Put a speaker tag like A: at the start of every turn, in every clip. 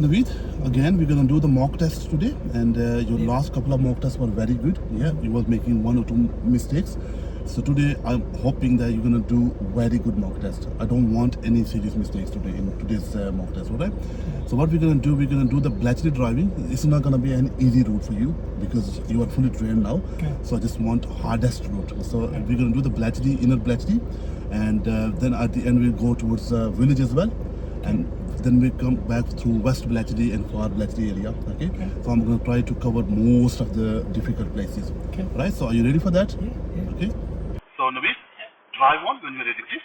A: Naveed, again, we're going to do the mock test today, and your last couple of mock tests were very good. Yeah, you was making one or two mistakes. So today, I'm hoping that you're going to do very good mock test. I don't want any serious mistakes today in today's mock test, all right? So what we're going to do, we're going to do the bletchley driving. It's not going to be an easy route for you because you are fully trained now.
B: Okay.
A: So I just want hardest route. So we're going to do the bletchley, inner bletchley, and then at the end we'll go towards village as well. And then we come back through West Bletchley and Far Bletchley area. Okay? So I'm going to try to cover most of the difficult places.
B: Okay.
A: Right? So are you ready for that?
B: Yeah.
A: Okay. So Naveed, drive on when you're ready, please.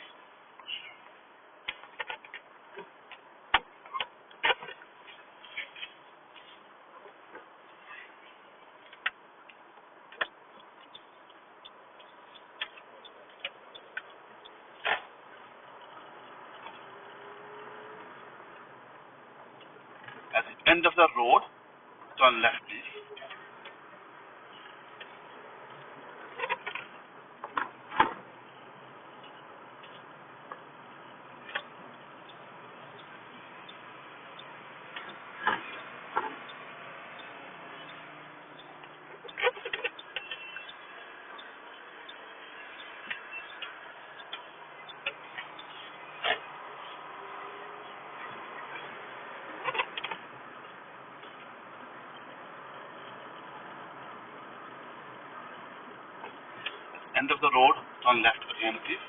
A: At the end of the road, turn left, please. End of the road, turn left again, please.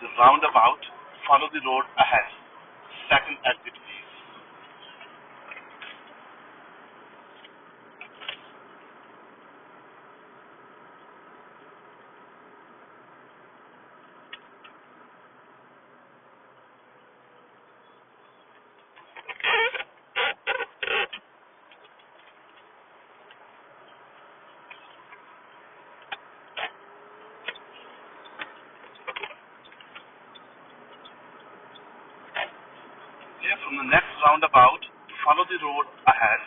A: The roundabout, follow the road ahead. Second exit, please. From the next roundabout, follow the road ahead.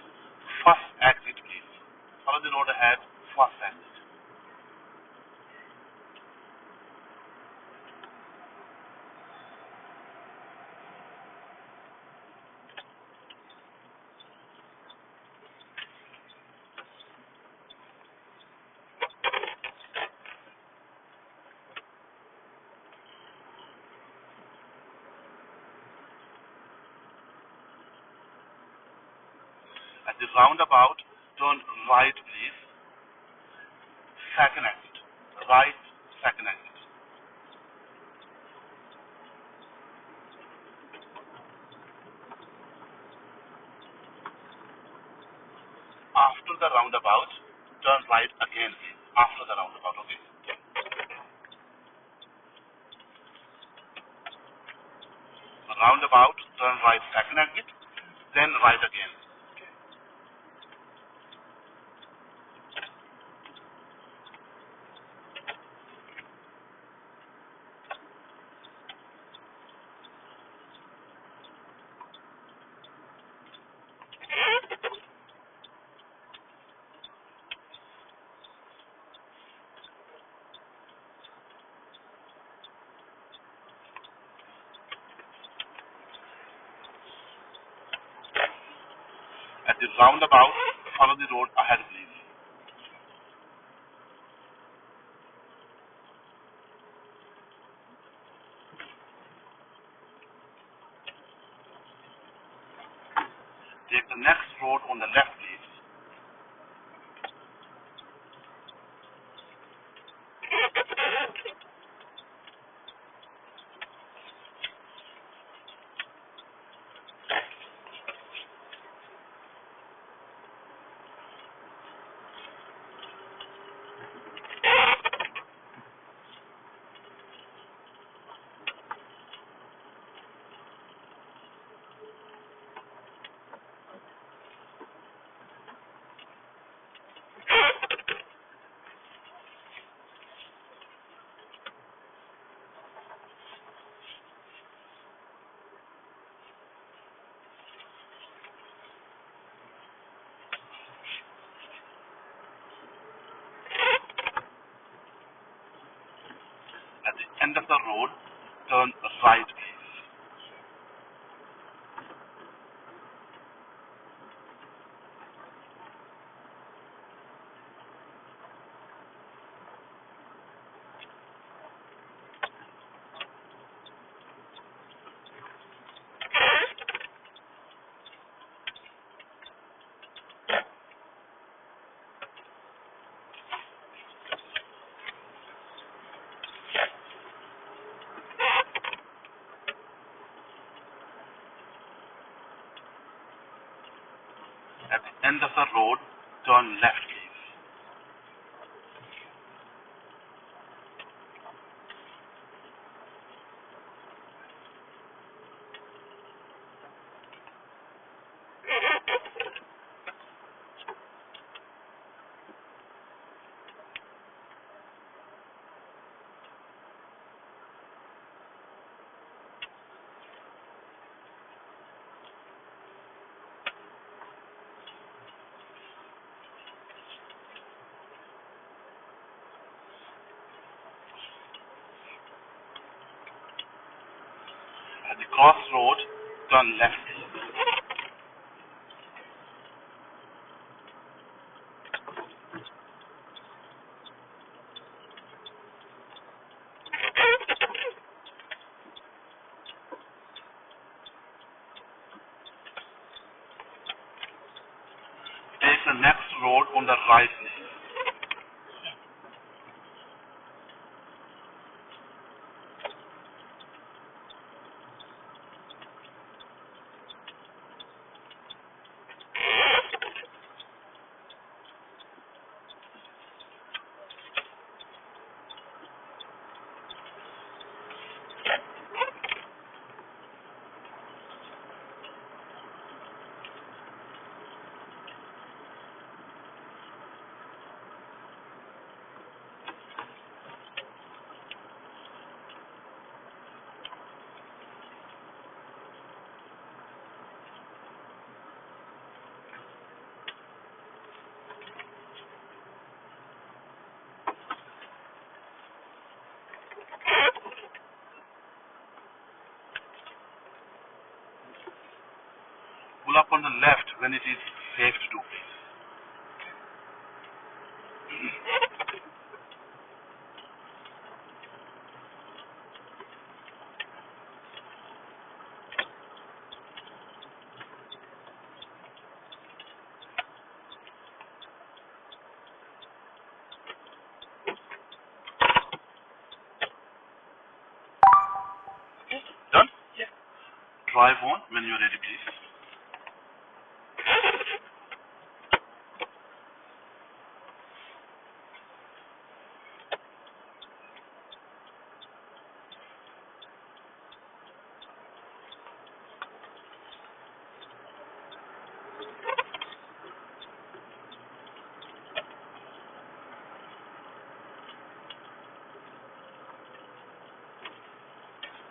A: First exit, please. Follow the road ahead. First exit. At the roundabout, turn right, please. Second exit. Right, second exit. After the roundabout, turn right again, please. After the roundabout, okay? The roundabout, turn right, second exit, then right again. At the roundabout, follow the road ahead, please. Take the next road on the left, please. end of the road, turn right, please. At the end of the road, turn left, please. At the crossroad, turn left, please. Take the next road on the right, please. Pull up on the left when it is safe to do, please. Done? Yeah. Drive on when you're ready, please.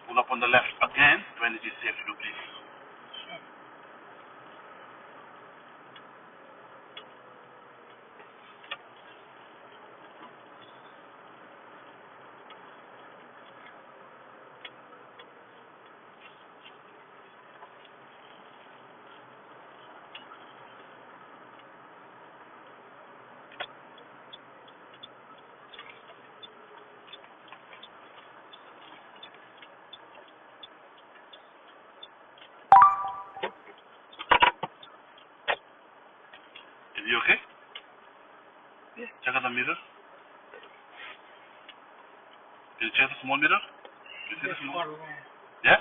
A: Pull up on the left again when it is safe to do, please. Is he okay? Yeah. Check out the mirror. Can you check the small mirror? You see the small? Yeah?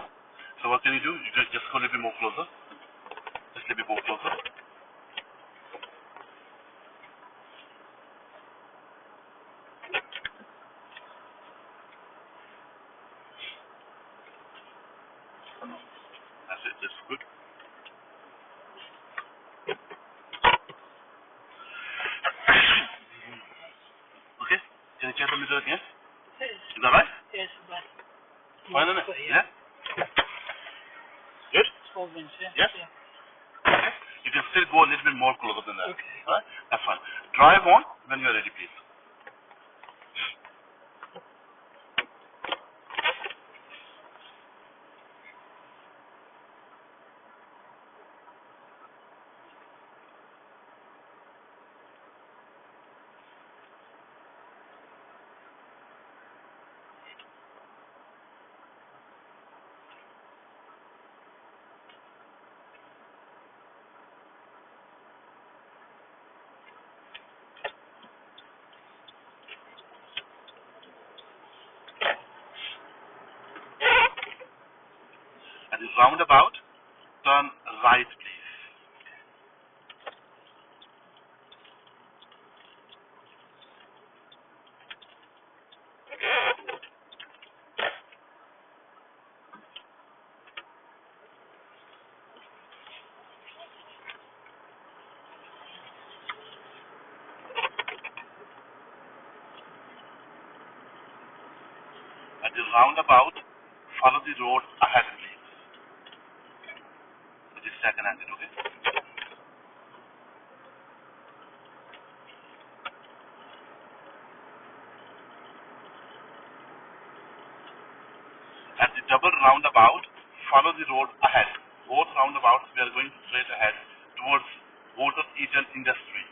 A: So what can you do? You just go a little bit more closer. Just a little bit more closer. That's it. That's good. Okay? Can you check the mirror again? Is that right?
B: Yes, but
A: Fine, isn't it? Yeah? Good?
B: 12 inch, yeah.
A: Yes?
B: Yeah.
A: Okay. You can still go a little bit more closer than that.
B: Okay.
A: Alright? That's fine. Drive on when you're ready, please. At the roundabout, turn right, please. At the roundabout, follow the road ahead, please. With the second exit, okay? At the double roundabout, follow the road ahead. Both roundabouts, we are going straight ahead towards Water Eaton Industry.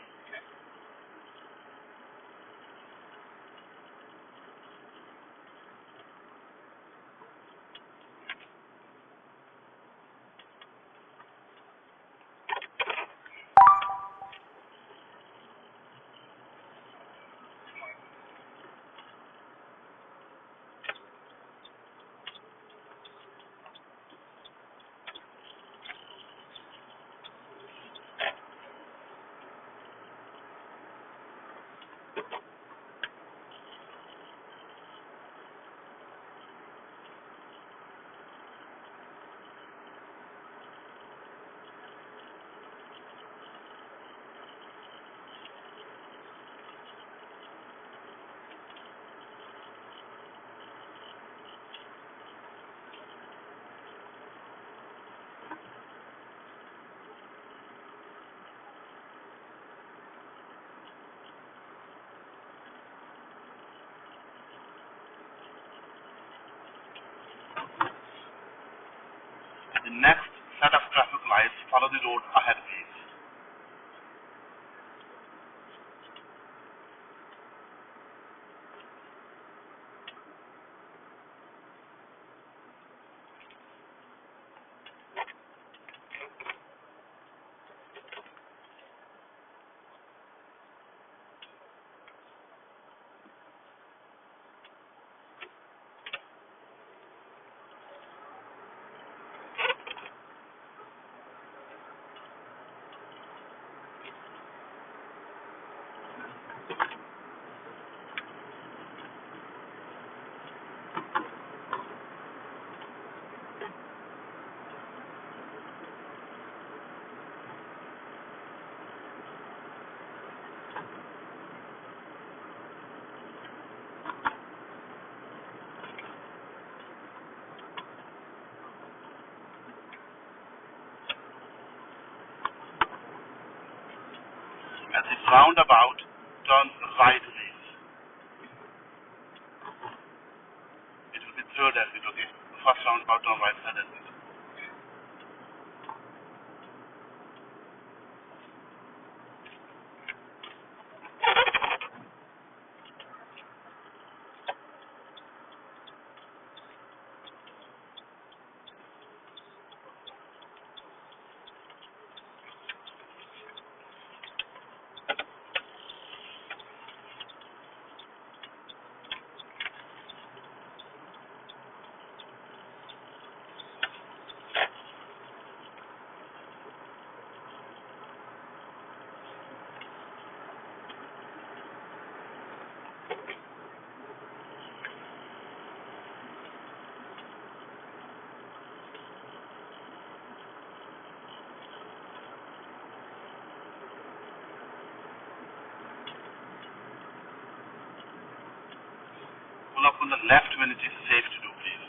A: At the next set of traffic lights, follow the road ahead, please. At the roundabout, turn right, please. It will be third exit, okay? First roundabout, turn right, third exit. Pull up on the left when it is safe to do, please.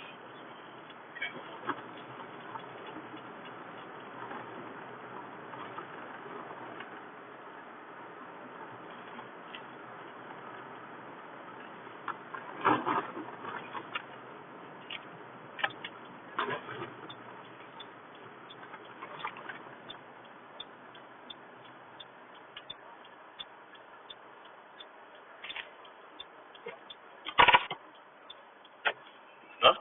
A: Done?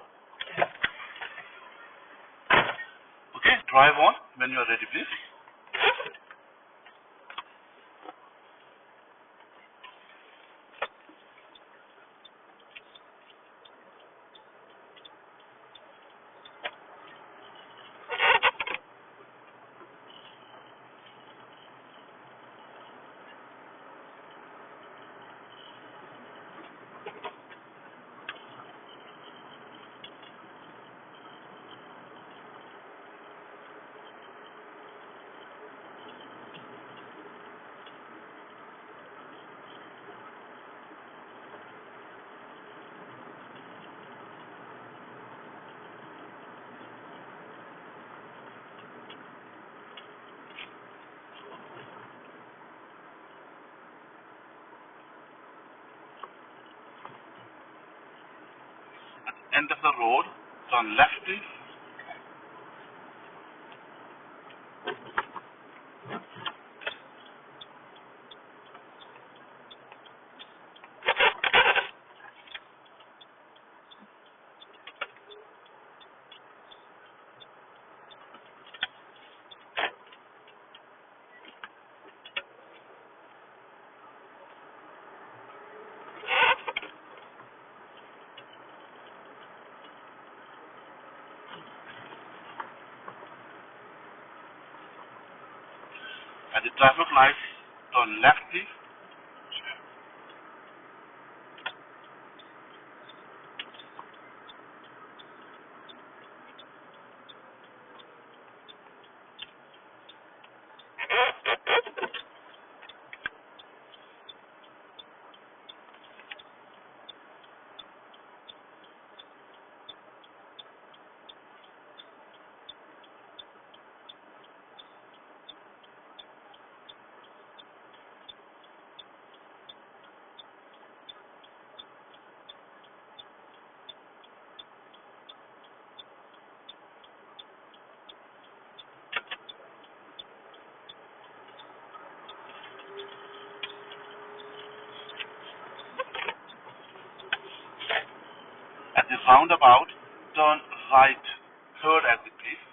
A: Okay, drive on when you are ready, please. end of the road, turn left please. At the traffic lights, turn left please. At the roundabout, turn right, third exit please.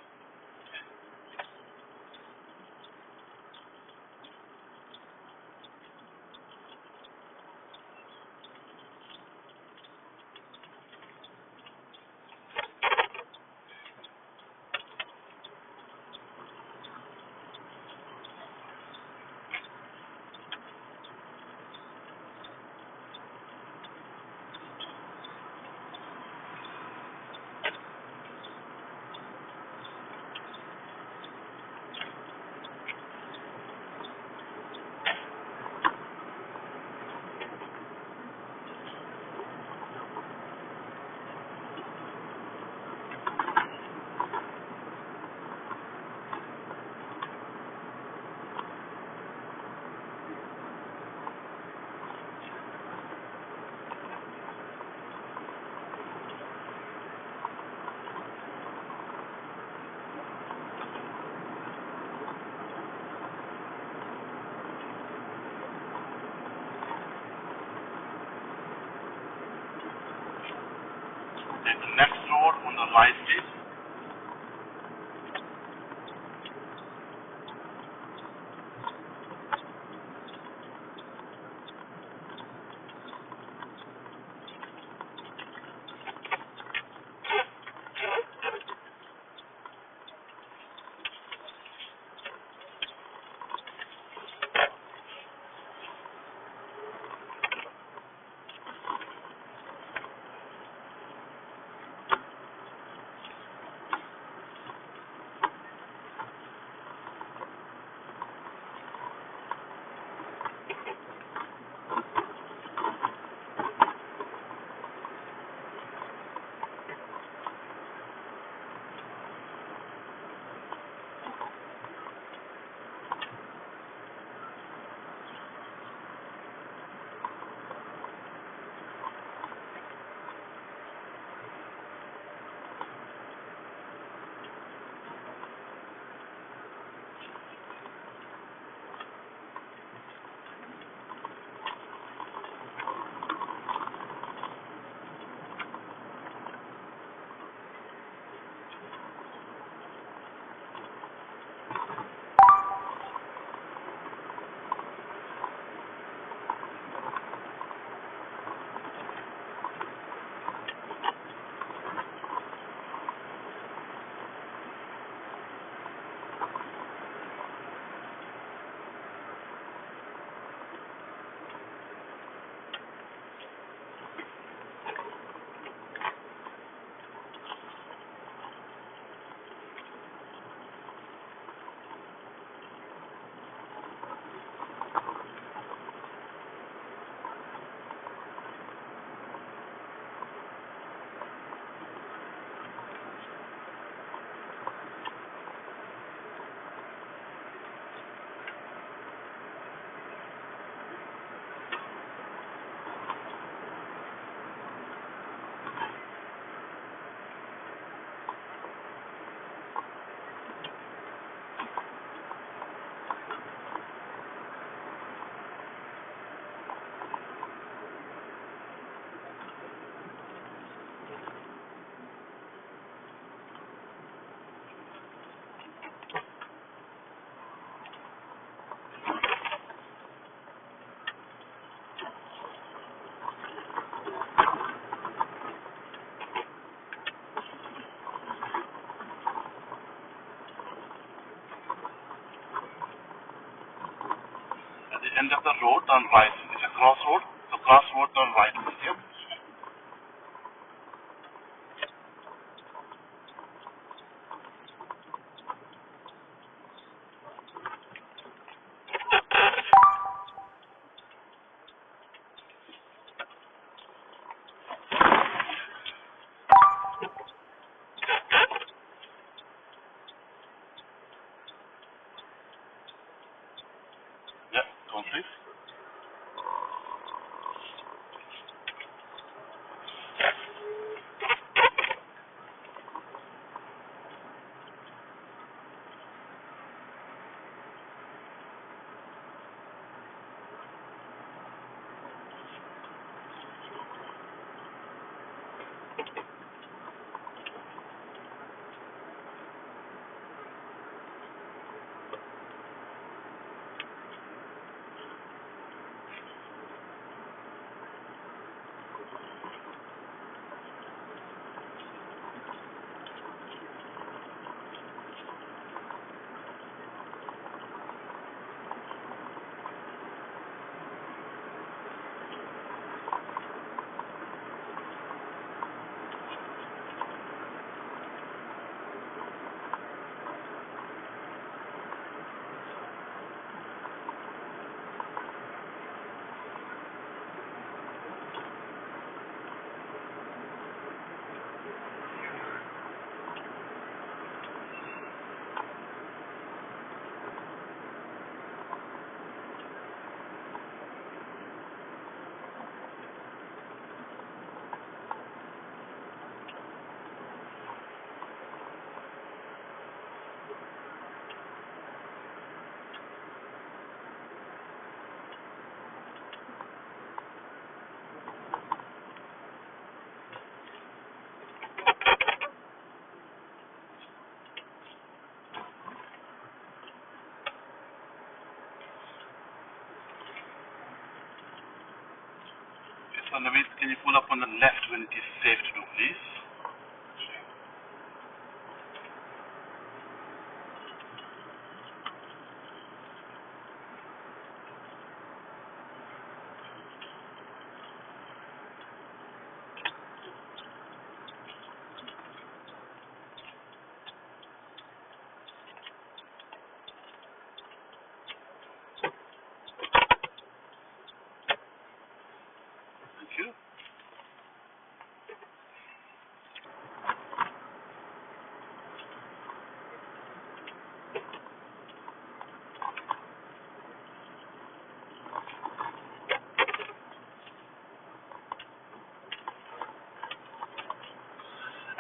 A: Take the next road on the right please. end of the road, turn right. It's a crossroad. So crossroad, turn right. Yep. Yeah, go on, please. So Naveed, can you pull up on the left when it is safe to do, please? Thank you.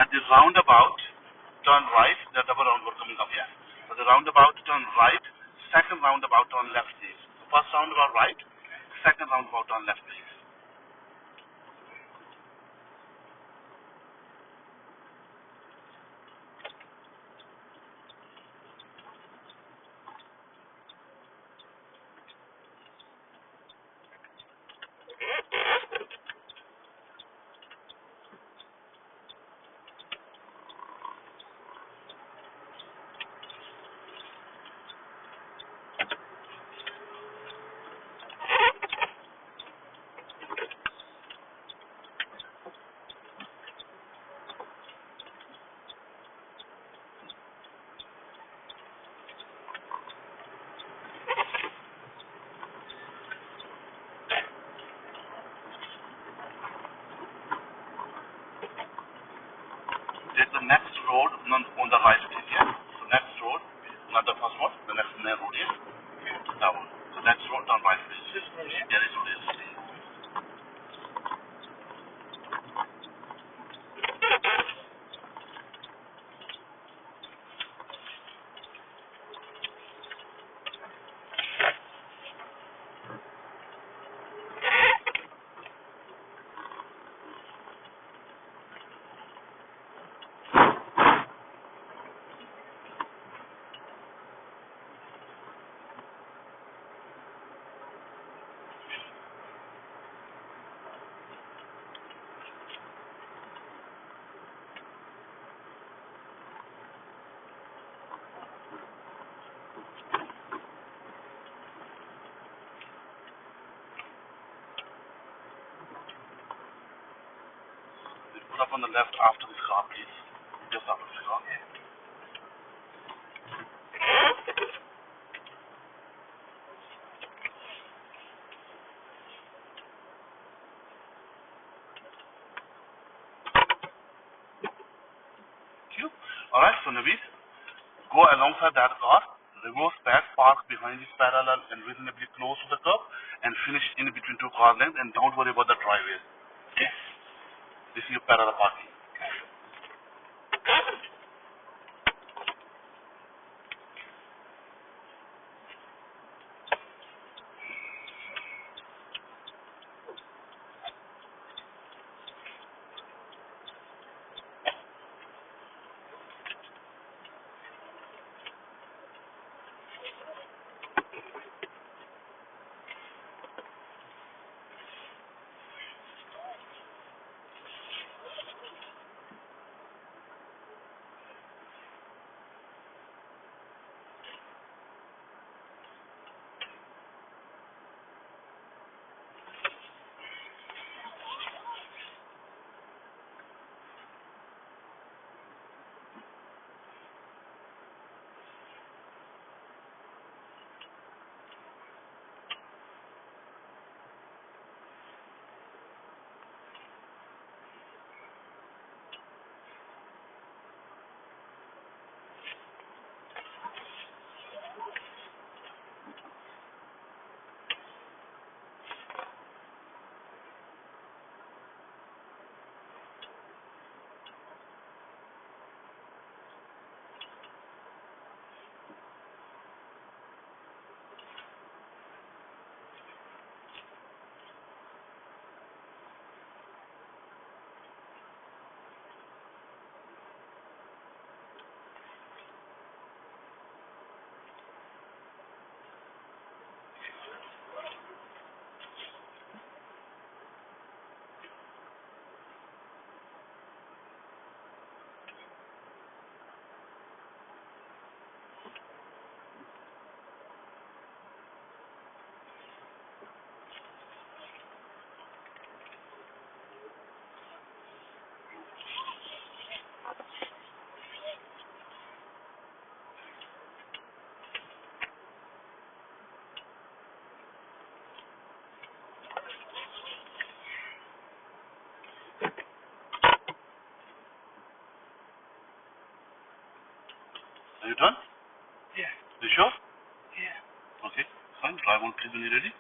A: At the roundabout, turn right. The double roundabout coming up here. So the roundabout, turn right. Second roundabout, turn left, please. First roundabout right. Second roundabout, turn left, please. Pull up on the left after this car, please. Just after this car. Thank you. Alright, so Naveed, go alongside that car, reverse back, park behind this parallel and reasonably close to the curb, and finish in between two car lengths, and don't worry about the driveway. Okay? This is your parallel parking. Are you done?
B: Yeah.
A: You sure?
B: Yeah.
A: Okay, fine. Drive on, please, when you're ready.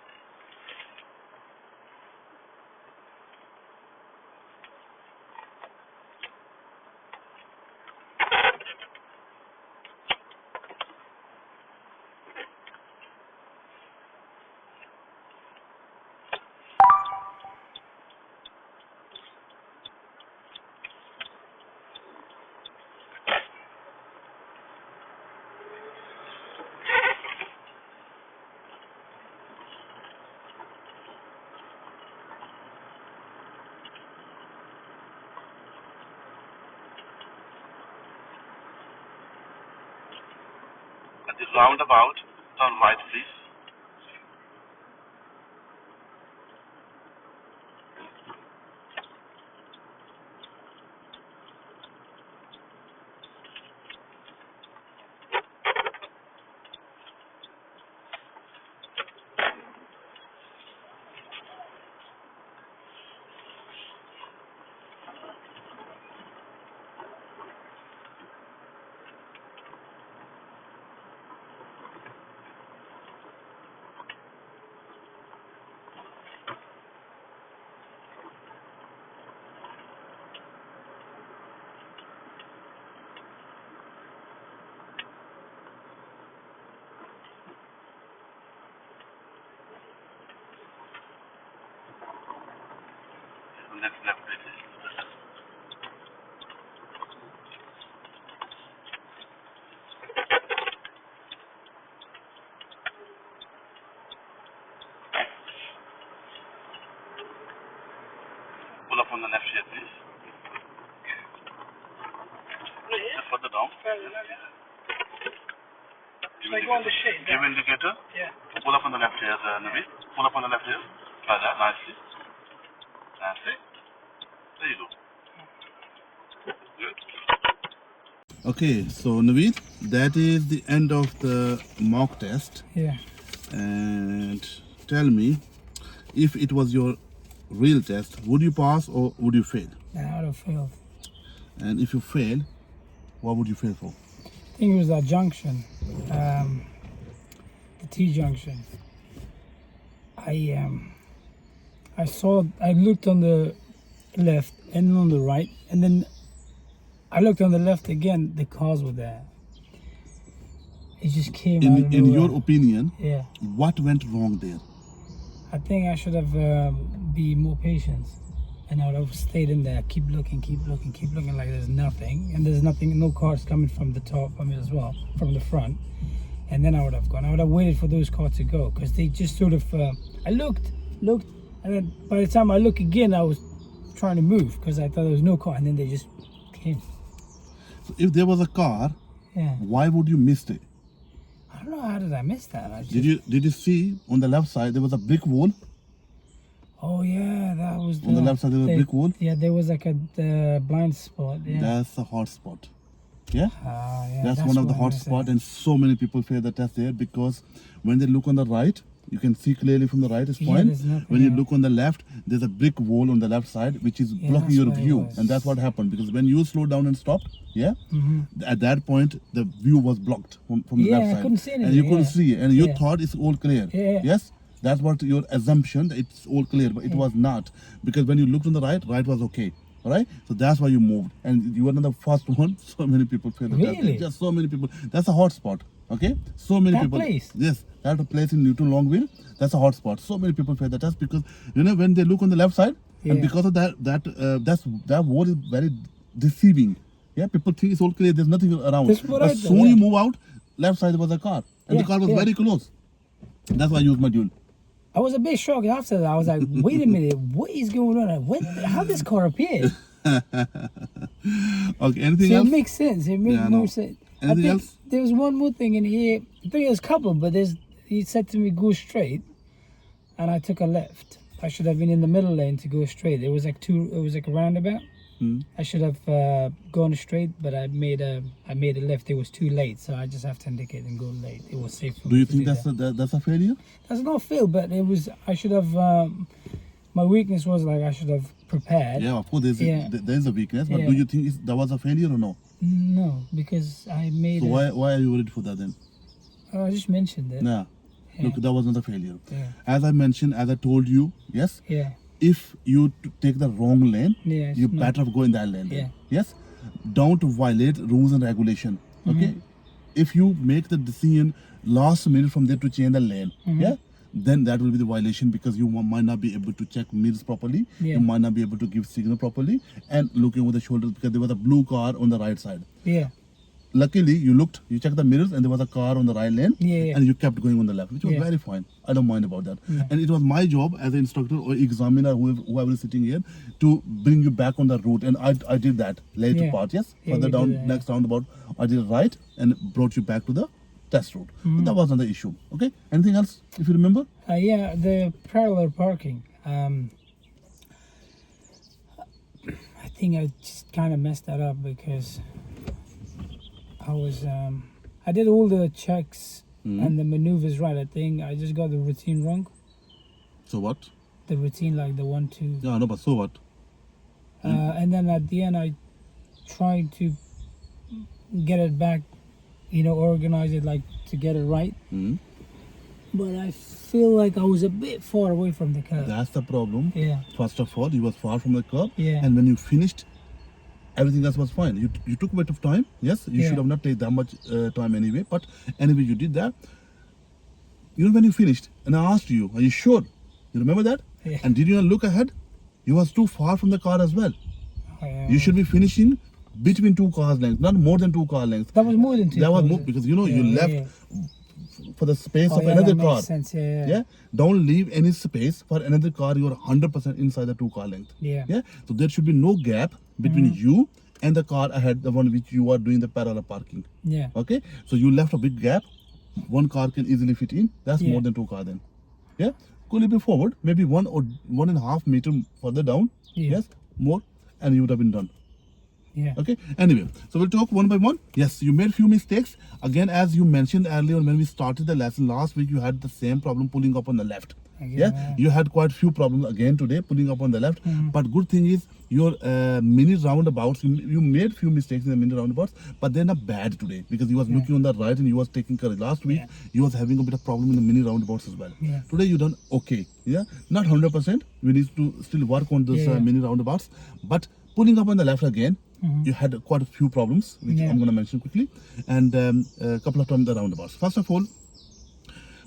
A: At the roundabout, turn right, please. Next left, please. Pull up on the left here, please. Just further down.
B: So I go on the shade.
A: Give indicator.
B: Yeah.
A: Pull up on the left here, Naveed. Pull up on the left here. Like that, nicely. That's it. There you go. Okay, so Naveed, that is the end of the mock test.
B: Yeah.
A: And tell me, if it was your real test, would you pass or would you fail?
B: I would have failed.
A: And if you fail, what would you fail for?
B: I think it was that junction, the T-Junction. I looked on the left and on the right, and then I looked on the left again. The cars were there. It just came out of
A: In
B: nowhere.
A: your opinion,
B: Yeah.
A: what went wrong there?
B: I think I should have be more patient, and I would have stayed in there, keep looking like there's nothing, and there's nothing, no cars coming from the top, I mean as well, from the front, and then I would have gone. I would have waited for those cars to go, because they just sort of, I looked, and then by the time I look again, I was trying to move, because I thought there was no car, and then they just came.
A: So if there was a car,
B: Yeah.
A: why would you miss it?
B: I don't know, how did I miss that? I just,
A: Did you see on the left side there was a brick wall?
B: Oh yeah, that was
A: On the left side there was a brick wall.
B: Yeah, there was like a blind spot. Yeah.
A: That's a hot spot. Yeah?
B: Yeah,
A: That's one of the
B: what I
A: hot
B: missed
A: spots,
B: it.
A: and so many people fail the test there because when they look on the right, you can see clearly from the right is
B: Yeah,
A: fine.
B: there's nothing,
A: When you
B: yeah.
A: look on the left, there's a brick wall on the left side which is
B: Yeah,
A: blocking
B: that's
A: your
B: what it
A: view,
B: was.
A: and that's what happened because when you slowed down and stopped, yeah,
B: Mm-hmm.
A: at that point the view was blocked from the
B: Yeah,
A: left
B: I
A: side,
B: couldn't see
A: and you
B: anything,
A: couldn't
B: yeah.
A: see, and you
B: Yeah.
A: thought it's all clear.
B: Yeah.
A: Yes. That's what your assumption, that it's all clear, but it was not, because when you looked on the right was okay. All right, so that's why you moved, and you were not the first one. So many people failed the test.
B: Really?
A: Just so many people. That's a hot spot. Okay, so many
B: That
A: people.
B: place?
A: Yes, that place in Newton Longville. That's a hot spot. So many people fail the test because when they look on the left side, and
B: Yeah.
A: because of that wall is very deceiving. Yeah, people think it's all clear. There's nothing around.
B: That's what
A: But
B: I thought,
A: soon you
B: yeah.
A: move out, left side was a car, and the
B: Yeah,
A: car was
B: yeah.
A: very close. That's why I used my dual.
B: I was a bit shocked after that. I was like, wait a minute, what is going on? How this car appeared?
A: Okay, anything
B: So
A: else?
B: it makes sense. It makes
A: Yeah, I
B: more
A: know.
B: sense.
A: Anything
B: I think
A: else?
B: there's one more thing in here. I think there's a couple, but he said to me, go straight. And I took a left. I should have been in the middle lane to go straight. It was like a roundabout.
A: Hmm.
B: I should have gone straight, but I made a left. It was too late, so I just have to indicate and go late. It was safe for
A: Do
B: me
A: you
B: to
A: think
B: do
A: that's a failure?
B: That's not fail, but it was. I should have. My weakness was like I should have prepared.
A: Yeah, of course there's a weakness, but
B: Yeah.
A: do you think that was a failure or no?
B: No, because I made.
A: So why are you worried for that then?
B: I just mentioned it.
A: Nah, look, that was not a failure.
B: Yeah.
A: As I mentioned, as I told you, yes,
B: Yeah.
A: if you take the wrong lane,
B: Yeah. it's
A: you
B: not-
A: better go in that lane. Then.
B: Yeah.
A: Yes, don't violate rules and regulation. Okay, if you make the decision last minute from there to change the lane, yeah, then that will be the violation because you might not be able to check mirrors properly.
B: Yeah.
A: You might not be able to give signal properly and looking over the shoulders because there was a blue car on the right side.
B: Yeah.
A: Luckily, you checked the mirrors and there was a car on the right lane,
B: Yeah.
A: and you kept going on the left, which was
B: Yeah.
A: very fine. I don't mind about that.
B: Yeah.
A: And it was my job as an instructor or examiner, whoever is sitting here, to bring you back on the route, and I did that later
B: Yeah.
A: part. Yes,
B: Yeah,
A: further
B: you
A: down
B: did that,
A: next roundabout, I did it right and brought you back to the test route. But that wasn't the issue. Okay. Anything else, if you remember?
B: Yeah, the parallel parking. I think I just kind of messed that up because I was I did all the checks and the maneuvers right. I think I just got the routine wrong.
A: So what?
B: The routine, like the 1, 2.
A: Yeah, no, but so what?
B: And then at the end, I tried to get it back, organize it like to get it right.
A: Hmm.
B: But I feel like I was a bit far away from the curb.
A: That's the problem.
B: Yeah.
A: First of all, you was far from the curb,
B: Yeah.
A: and when you finished, everything else was fine. You took a bit of time. Yes, you
B: Yeah.
A: should have not taken that much time anyway. But anyway, you did that. When you finished, and I asked you, "Are you sure?" You remember that?
B: Yeah.
A: And did you not look ahead? You was too far from the car as well. You should be finishing between 2 cars lengths, not more than 2 car lengths.
B: That was more than 2.
A: That was
B: cars.
A: more because you
B: Yeah,
A: left
B: yeah.
A: for the space
B: Oh,
A: of
B: yeah,
A: another
B: that
A: car.
B: makes sense. Yeah.
A: Yeah, don't leave any space for another car. You are 100% inside the 2 car length.
B: Yeah.
A: Yeah, so there should be no gap between you and the car ahead, the one which you are doing the parallel parking.
B: Yeah.
A: Okay, so you left a big gap. 1 car can easily fit in. That's
B: Yeah.
A: more than 2 cars then. Yeah, go a little bit forward, maybe 1 or 1.5 meter further down.
B: Yeah.
A: Yes, more, and you would have been done.
B: Yeah.
A: Okay. Anyway, so we'll talk one by one. Yes, you made few mistakes. Again, as you mentioned earlier when we started the lesson last week, you had the same problem pulling up on the left.
B: Yeah.
A: You had quite few problems again today pulling up on the left. But good thing is your mini roundabouts, you made few mistakes in the mini roundabouts, but they're not bad today because you was looking on the right and you was taking courage. Last week you was having a bit of problem in the mini roundabouts as well.
B: Yeah.
A: Today you done okay. Yeah, not 100%. We need to still work on those mini roundabouts, but pulling up on the left again, you had quite a few problems, which I'm going to mention quickly, and a couple of times the roundabouts. First of all,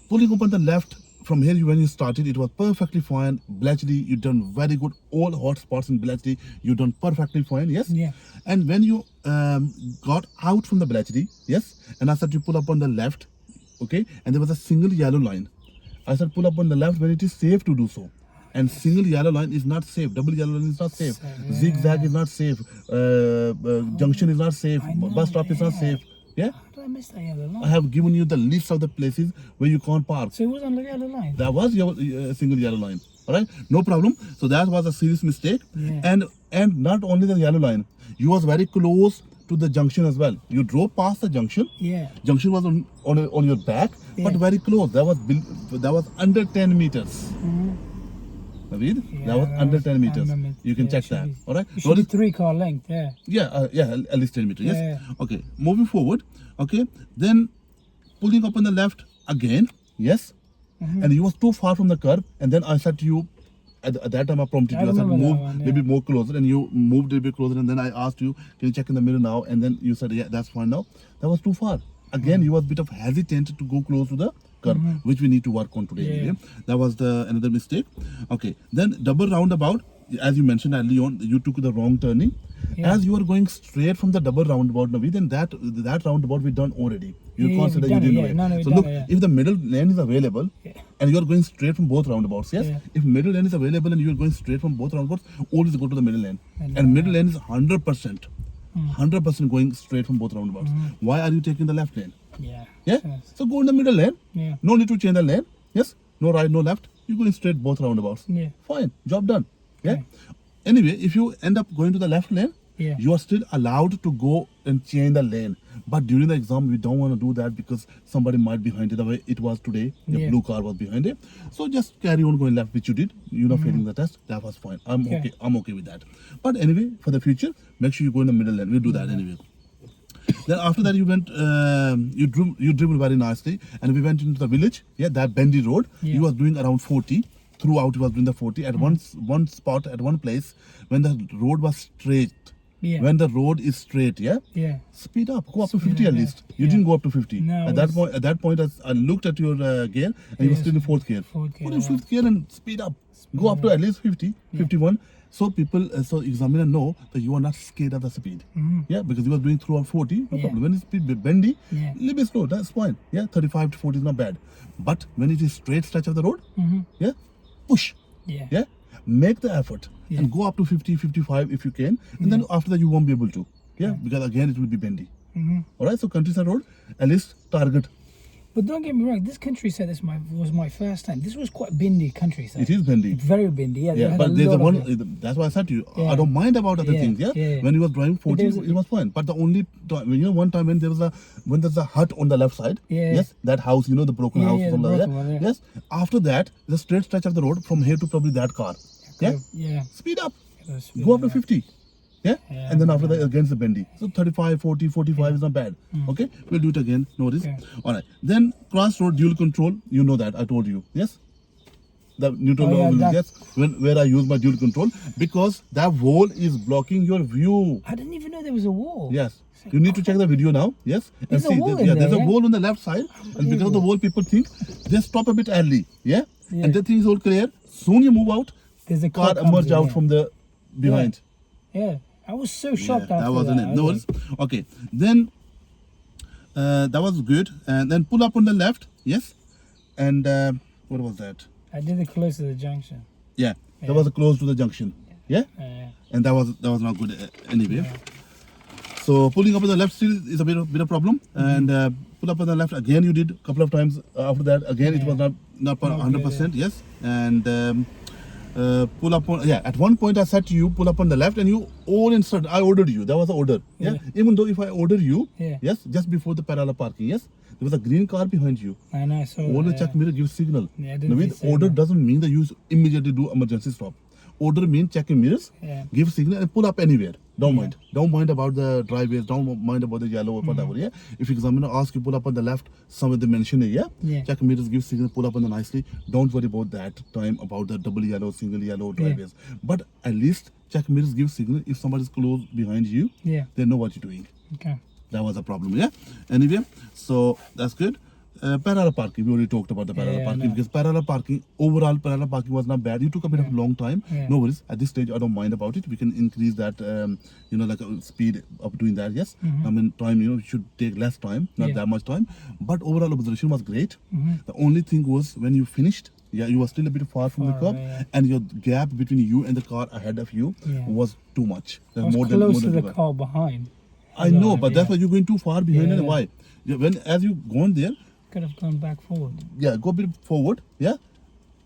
A: pulling up on the left, from here when you started, it was perfectly fine. Bletchley, you done very good. All hot spots in Bletchley, you done perfectly fine, yes?
B: Yeah.
A: And when you got out from the Bletchley, yes, and I said you pull up on the left, okay, and there was a single yellow line. I said pull up on the left when it is safe to do so. And single yellow line is not safe. Double yellow line is not safe. Zigzag is not safe. Junction is not safe. Bus stop is not safe. Yeah.
B: How did I miss that yellow line?
A: I have given you the list of the places where you can't park.
B: So it was on the yellow line.
A: That was your single yellow line. All right, no problem. So that was a serious mistake.
B: Yeah.
A: And not only the yellow line, you was very close to the junction as well. You drove past the junction.
B: Yeah.
A: Junction was on your back, but very close. That was under 10 meters. Naveed, that was under 10 meters. You can check that. All right.
B: It should be 3-car length. Yeah.
A: At least 10 meters. Yes.
B: Yeah.
A: Okay. Moving forward. Okay. Then pulling up on the left again. Yes. And you was too far from the curb. And then I said to you, at that time I prompted you. I said move maybe more closer, and you moved a little bit closer. And then I asked you, can you check in the mirror now? And then you said, yeah, that's fine now. That was too far. Again, you was a bit of hesitant to go close to the curb, which we need to work on today. Anyway. That was another mistake. Okay. Then double roundabout, as you mentioned earlier on, you took the wrong turning. As you are going straight from the double roundabout, Naveed, then that roundabout we done already. You consider you didn't know it.
B: No,
A: so look, if the middle lane is available and you are going straight from both roundabouts, yes? If middle lane is available and you are going straight from both roundabouts, always go to the middle lane. And middle lane is 100%. 100% going straight from both roundabouts. Why are you taking the left lane? Yeah? So go in the middle lane. No need to change the lane. Yes? No right, no left. You're going straight both roundabouts. Fine. Job done. Yeah? Anyway, if you end up going to the left lane, you are still allowed to go and change the lane. But during the exam, we don't want to do that because somebody might be behind it the way it was today. The blue car was behind it. So just carry on going left, which you did. You're not failing the test. That was fine. I'm okay. I'm okay with that. But anyway, for the future, make sure you go in the middle lane. We'll do that anyway. Then after that, you went, you dribbled very nicely, and we went into the village. Yeah, that bendy road. You was doing around 40. Throughout, you was doing the 40. At one spot, at one place, when the road was straight. When the road is straight, speed up. Go up to 50 at least. You didn't go up to 50.
B: No,
A: at that point, I looked at your gear, and you were still in fourth gear. Put in fifth gear and speed up. Go up to at least 50, 51. So people, so examiner know that you are not scared of the speed. Yeah, because you are doing throughout 40, no problem. When it's speed bendy, little bit slow, that's fine. Yeah, 35 to 40 is not bad. But when it is straight stretch of the road, yeah, push. Yeah, make the effort and go up to 50, 55 if you can. And then after that, you won't be able to. Yeah, because again, it will be bendy. All right, so countryside road, at least target.
B: But don't get me wrong, this countryside was my first time. This was quite bendy countryside.
A: It is bendy.
B: Very bendy,
A: yeah. But there's that's why I said to you, I don't mind about other things, When you were driving 40, it was fine. But the only time, one time when there's a hut on the left side, yes, that house, the broken house from there, yes. After that, the straight stretch of the road from here to probably that car, speed up, go up to 50. Yeah? And then after that, against the bendy. So 35, 40, 45 is not bad. Okay? We'll do it again. No worries. Alright. Then crossroad dual control. You know that. I told you. Yes? The neutral yes. Where I use my dual control. Because that wall is blocking your view.
B: I didn't even know there was a wall.
A: Yes. You need to check the video now. Yes? And see. There's a wall on the left side. And because of the wall, people think they stop a bit early. Yeah? And the thing is all clear. Soon you move out. There's a car emerge out from the behind.
B: Yeah. I was so shocked
A: that wasn't it. No worries. Okay. Then that was good. And then pull up on the left. Yes. And what was that?
B: I did it close to the junction.
A: Yeah. That was close to the junction. Yeah. And that was not good anyway. So pulling up on the left still is a bit of problem. And pull up on the left again. You did a couple of times after that. Again, it was not 100%. Yes. And pull up on, yeah, at one point I said to you, pull up on the left, and you all instead, I ordered you. That was the order. Yeah. Even though if I order you, yes, just before the parallel parking, yes, there was a green car behind you.
B: I know, I saw
A: All the
B: that,
A: check mirror gives signal.
B: Yeah, I didn't
A: Now,
B: see
A: with order
B: signal.
A: doesn't mean that you immediately do emergency stop. Order means checking mirrors, give signal, and pull up anywhere. Don't mind. Don't mind about the driveways. Don't mind about the yellow or whatever. Yeah. If examiner asks you pull up on the left, somewhere they mention it. Yeah. Check mirrors, give signal, pull up on the nicely. Don't worry about that time about the double yellow, single yellow driveways. But at least check mirrors, give signal. If somebody's close behind you, they know what you're doing.
B: Okay.
A: That was a problem. Yeah. Anyway, so that's good. Parallel parking, we already talked about the parallel parking, because parallel parking, overall parallel parking was not bad. You took a bit of a long time. No worries. At this stage, I don't mind about it. We can increase that, like speed of doing that. Yes. I mean, time, it should take less time, not that much time. But overall observation was great. The only thing was when you finished, you were still a bit far from the curb, and your gap between you and the car ahead of you was too much.
B: I was close to the car behind.
A: I know, but that's why you're going too far behind. And why? As you gone there,
B: could have gone back forward.
A: Yeah, go a bit forward,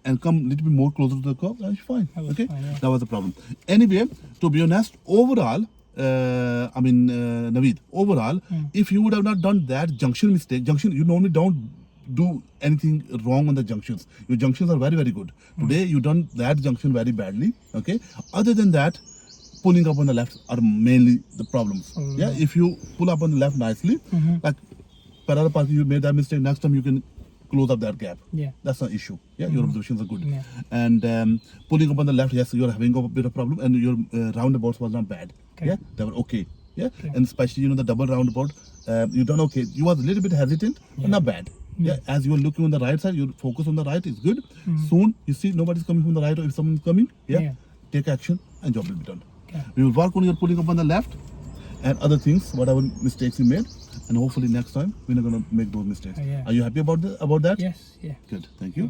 A: and come a little bit more closer to the curb. That's fine. Okay, that was the problem. Anyway, to be honest, overall, Naveed, overall, if you would have not done that junction, you normally don't do anything wrong on the junctions. Your junctions are very, very good. Today, you done that junction very badly. Okay. Other than that, pulling up on the left are mainly the problems. If you pull up on the left nicely, like parallel parking, you made that mistake. Next time you can close up that gap. That's an issue. Your observations are good. And pulling up on the left, yes, you're having a bit of problem, and your roundabouts was not bad. They were okay. And especially the double roundabout, you done okay. You was a little bit hesitant, but not bad. As you are looking on the right side, you focus on the right. It's good. Soon you see nobody's coming from the right, or if someone's coming, take action and job will be done. We will work on your pulling up on the left and other things, whatever mistakes you made, and hopefully next time we're not going to make those mistakes. Are you happy about that?
B: Yes.
A: Good. Thank you.